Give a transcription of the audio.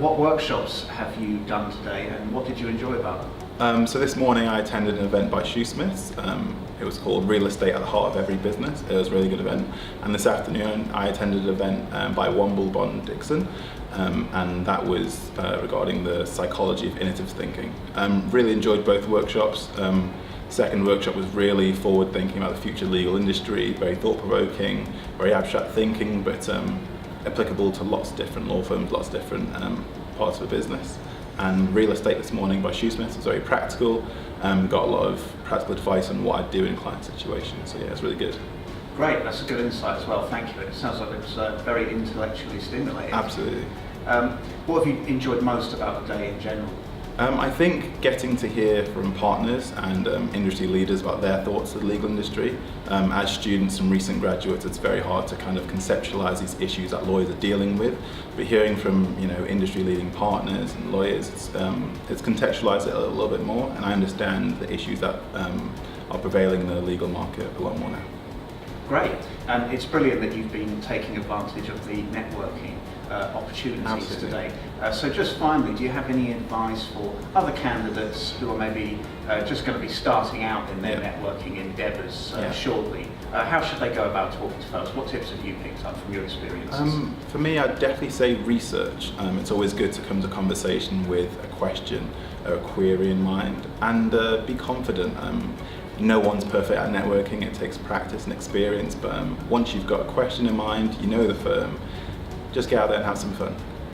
what workshops have you done today, and what did you enjoy about them? So this morning I attended an event by Shoesmiths. It was called Real Estate at the Heart of Every Business. It was a really good event. And this afternoon I attended an event by Womble Bond Dixon, and that was regarding the psychology of innovative thinking. Really enjoyed both workshops. Second workshop was really forward thinking about the future legal industry, very thought provoking, very abstract thinking, but applicable to lots of different law firms, lots of different parts of the business. And Real Estate this morning by Shoesmiths was very practical. Got a lot of practical advice on what I'd do in client situations. So yeah, it's really good. Great, that's a good insight as well, thank you. It sounds like it was very intellectually stimulating. Absolutely. What have you enjoyed most about the day in general? I think getting to hear from partners and industry leaders about their thoughts of the legal industry. As students and recent graduates, it's very hard to kind of conceptualize these issues that lawyers are dealing with. But hearing from industry leading partners and lawyers, it's contextualized it a little bit more, and I understand the issues that are prevailing in the legal market a lot more now. Great, and it's brilliant that you've been taking advantage of the networking opportunities Absolutely. today. So just finally, do you have any advice for other candidates who are maybe just going to be starting out in their networking endeavours shortly? How should they go about talking to folks? What tips have you picked up from your experiences? For me, I'd definitely say research. It's always good to come to conversation with a question or a query in mind, and be confident. No one's perfect at networking, it takes practice and experience, but once you've got a question in mind, you know the firm, just get out there and have some fun.